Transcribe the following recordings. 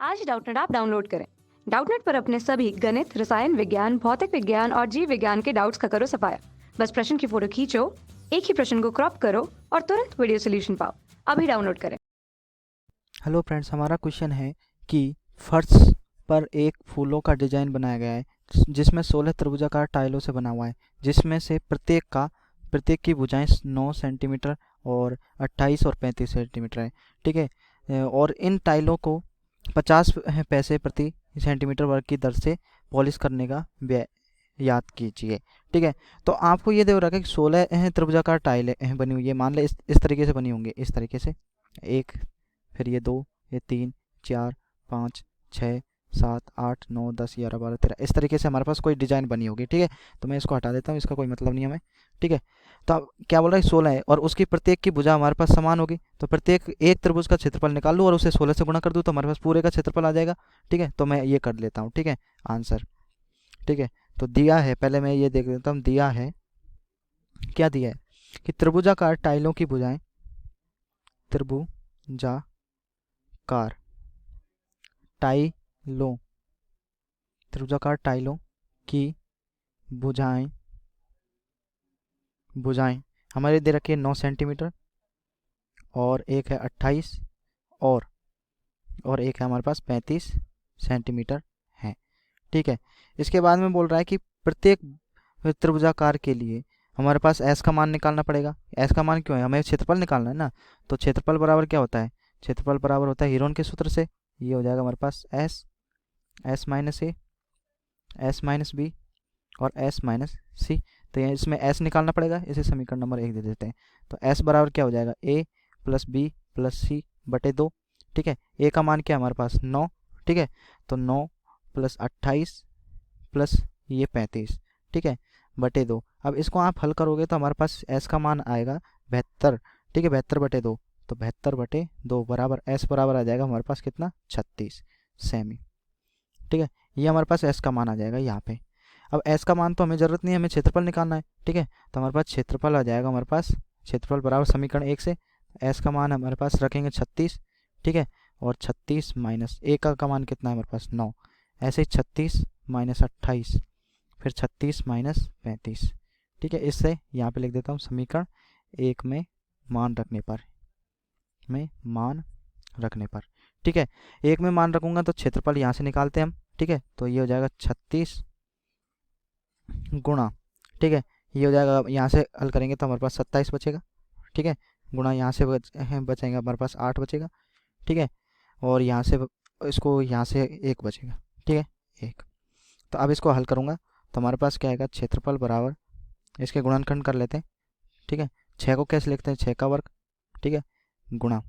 आज Doubtnut app download करें। Doubtnut पर अपने सभी गणित, रसायन विज्ञान, भौतिक विज्ञान और जीव विज्ञान के डाउट्स का करो सफाया। बस प्रश्न की फोटो खींचो, एक ही प्रश्न को क्रॉप करो और तुरंत वीडियो सोल्यूशन पाओ। अभी डाउनलोड करें। हेलो फ्रेंड्स, हमारा क्वेश्चन है कि फर्श पर एक फूलों का डिजाइन बनाया गया है जिसमें 16 त्रिभुजाकार टाइलों से बना हुआ है, जिसमें से प्रत्येक की भुजाएं 9 सेंटीमीटर और 28 और 35 सेंटीमीटर है। ठीक है। और इन टाइलों को 50 पैसे प्रति सेंटीमीटर वर्ग की दर से पॉलिश करने का व्यय याद कीजिए। ठीक है। तो आपको ये दे रखा है कि 16 त्रिभुजाकार टाइलें बनी हुई है। मान लें इस तरीके से बनी होंगी, इस तरीके से एक, फिर ये 2, ये 3, 4, 5, 6, 7, 8, 9, 10, 11, 12, 13 इस तरीके से हमारे पास कोई डिजाइन बनी होगी। ठीक है। तो मैं इसको हटा देता हूँ, इसका कोई मतलब नहीं हमें। ठीक है। तो अब क्या बोल रहा है, 16 है और उसकी प्रत्येक की भुजा हमारे पास समान होगी। तो प्रत्येक एक त्रिभुज का क्षेत्रफल निकाल लूँ और उसे 16 से गुणा कर दूँ तो हमारे पास पूरे का क्षेत्रफल आ जाएगा। ठीक है। तो मैं ये कर लेता हूँ। ठीक है, आंसर। ठीक है। तो दिया है, पहले मैं ये देख लेता हूँ। दिया है, क्या दिया है कि त्रिभुजाकार टाइलों की भुजाएं, त्रिभुजाकार टाइलों त्रिभुजाकार टाइलों की भुजाएं भुजाएं हमारे दे रखी है 9 सेंटीमीटर और एक है 28 और एक है हमारे पास 35 सेंटीमीटर है। ठीक है। इसके बाद में बोल रहा है कि प्रत्येक त्रिभुजाकार के लिए हमारे पास एस का मान निकालना पड़ेगा। एस का मान क्यों है, हमें क्षेत्रफल निकालना है ना। तो क्षेत्रफल बराबर क्या होता है, क्षेत्रफल बराबर होता है हीरोन के सूत्र से। ये हो जाएगा हमारे पास एस माइनस ए, एस माइनस बी और एस माइनस सी। तो ये इसमें एस निकालना पड़ेगा, इसे समीकरण नंबर 1 दे देते हैं। तो एस बराबर क्या हो जाएगा, ए प्लस बी प्लस सी बटे 2। ठीक है। ए का मान क्या है हमारे पास 9। ठीक है। तो 9 प्लस 28 प्लस ये 35, ठीक है, बटे 2। अब इसको आप हल करोगे तो हमारे पास एस का मान आएगा 72। ठीक है, 72 बटे 2। तो 72 बटे 2 बराबर एस बराबर आ जाएगा हमारे पास कितना, 36 सेमी। ठीक है, ये हमारे पास एस का मान आ जाएगा यहाँ पे। अब एस का मान तो हमें ज़रूरत नहीं है, हमें क्षेत्रफल निकालना है। ठीक है। तो हमारे पास क्षेत्रफल आ जाएगा, हमारे पास क्षेत्रफल बराबर समीकरण 1 से एस का मान हमारे पास रखेंगे 36। ठीक है। और 36 माइनस ए का मान कितना है हमारे पास 9। ऐसे ही 36 माइनस 28, फिर 36 माइनस 35। ठीक है। इससे यहाँ पे लिख देता हूँ समीकरण 1 में मान रखने पर। ठीक है। 1 में मान रखूँगा तो क्षेत्रफल यहाँ से निकालते हैं हम। ठीक है। तो ये हो जाएगा 36 गुणा, ठीक है, ये हो जाएगा, यहाँ से हल करेंगे तो हमारे पास 27 बचेगा। ठीक है। गुणा यहाँ से बचेगा हमारे पास 8 बचेगा। ठीक है। और यहाँ से इसको यहाँ से 1 बचेगा। ठीक है, 1। तो अब इसको हल करूँगा तो हमारे पास क्या आएगा, क्षेत्रफल बराबर, इसके गुणनखंड कर लेते हैं। ठीक है। 6 को कैसे लिखते हैं, 6 का वर्ग। ठीक है, गुणा,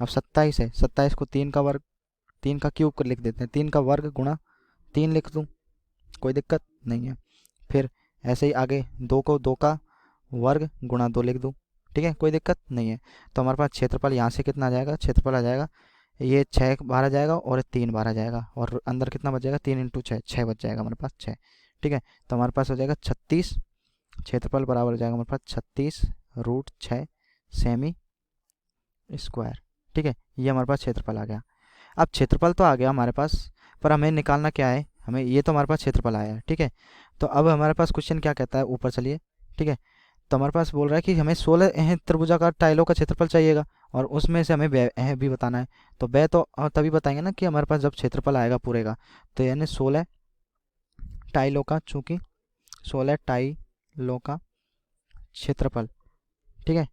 अब 27 है, 27 को 3 का वर्ग, 3 का क्यूब कर लिख देते हैं, 3 का वर्ग गुणा 3 लिख दूँ, कोई दिक्कत नहीं है। फिर ऐसे ही आगे 2 को 2 का वर्ग गुणा 2 लिख दूँ। ठीक है, कोई दिक्कत नहीं है। तो हमारे पास क्षेत्रफल यहाँ से कितना आ जाएगा, क्षेत्रफल आ जाएगा, ये 6 बाहर आ जाएगा और 3 बाहर आ जाएगा और अंदर कितना बच जाएगा, 3 इंटू 6, 6 बच जाएगा हमारे पास 6। ठीक है। तो हमारे पास हो जाएगा 36, क्षेत्रफल बराबर हो जाएगा हमारे पास 36√6 सेमी स्क्वायर। ठीक है, ये हमारे पास क्षेत्रफल आ गया। अब क्षेत्रफल तो आ गया हमारे पास, पर हमें निकालना क्या है, हमें ये तो हमारे पास क्षेत्रफल आया है। ठीक है। तो अब हमारे पास क्वेश्चन क्या कहता है, ऊपर चलिए। ठीक है। तो हमारे पास बोल रहा है कि हमें 16 त्रिभुजाकार टाइलों का क्षेत्रफल चाहिएगा और उसमें से हमें व्यय भी बताना है। तो व्यय तो तभी बताएंगे ना कि हमारे पास जब क्षेत्रफल आएगा पूरे का। तो यानी 16 टाइलों का, चूँकि 16 टाइलों का क्षेत्रफल, ठीक है,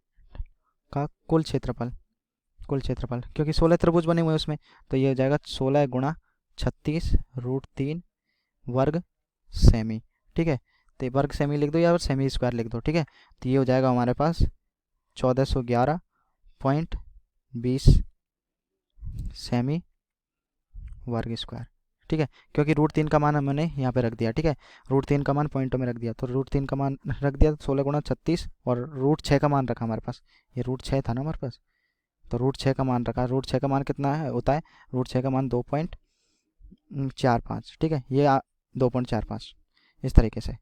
का कुल क्षेत्रफल, क्योंकि 16 त्रिभुज बने हुए हैं उसमें, तो ये हो जाएगा 16 गुणा 36√3 वर्ग सेमी। ठीक है। तो वर्ग सेमी लिख दो या सेमी स्क्वायर लिख दो। ठीक है। तो ये हो जाएगा हमारे पास 1411.20 सेमी वर्ग स्क्वायर। ठीक है, क्योंकि √3 का मान मैंने यहाँ पे रख दिया। ठीक है, √3 का मान पॉइंटों में रख दिया, तो √3 का मान रख दिया, 16 गुणा 36 और √6 का मान रखा हमारे पास, ये √6 था ना हमारे पास, तो √6 का मान रखा। √6 का मान कितना है होता है, √6 का मान 2.45। ठीक है, ये 2.45 इस तरीके से।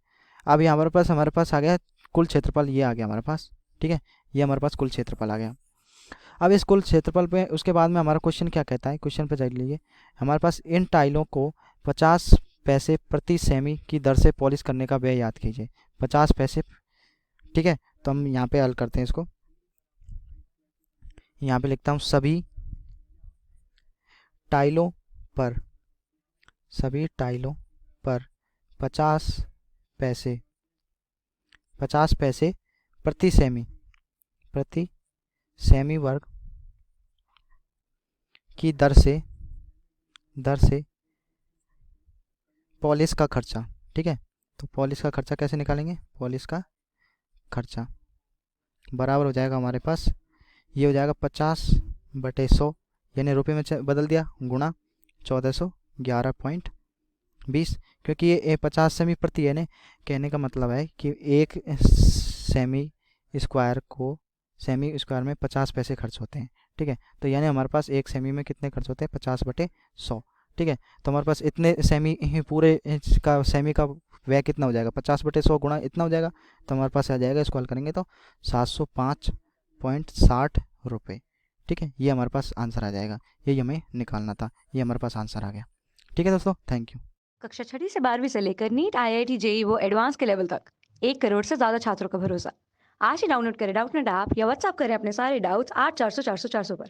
अब यहाँ हमारे पास आ गया कुल क्षेत्रफल, ये आ गया हमारे पास। ठीक है, ये हमारे पास कुल क्षेत्रफल आ गया। अब इस कुल क्षेत्रफल पे उसके बाद में हमारा क्वेश्चन क्या कहता है, क्वेश्चन पे जाइए लीजिए। हमारे पास इन टाइलों को 50 पैसे प्रति सेमी की दर से पॉलिश करने का व्यय याद कीजिए। 50 पैसे, ठीक है। तो हम यहाँ पे हल करते हैं इसको। यहाँ पे लिखता हूँ सभी टाइलों पर 50 पैसे प्रति सेमी वर्ग की दर से पॉलिश का खर्चा, ठीक है। तो पॉलिश का खर्चा कैसे निकालेंगे, पॉलिश का खर्चा बराबर हो जाएगा हमारे पास, ये हो जाएगा 50/100, यानी रुपये में बदल दिया, गुणा 1411.20, क्योंकि ये 50 सेमी प्रति है ना, कहने का मतलब है कि एक सेमी स्क्वायर में 50 पैसे खर्च होते हैं, ठीक है। तो यानी हमारे पास एक सेमी में कितने खर्च होते हैं, 50/100, ठीक है। तो हमारे पास इतने सेमी पूरे का सेमी का व्यय कितना हो जाएगा, 50/100 गुणा इतना हो जाएगा। तो हमारे पास आ जाएगा, इसको हल करेंगे तो 705.60 रुपये, ठीक है। ये हमारे पास आंसर आ जाएगा, यही हमें निकालना था, ये हमारे पास आंसर आ गया, ठीक है दोस्तों, थैंक यू। कक्षा 6वीं से 12वीं से लेकर नीट, IIT, JEE वो एडवांस के लेवल तक 1 करोड़ से ज़्यादा छात्रों का भरोसा। आज ही डाउनलोड करें डाउटनेट ऐप या व्हाट्सएप करें अपने सारे डाउट्स 8400 400 400 पर।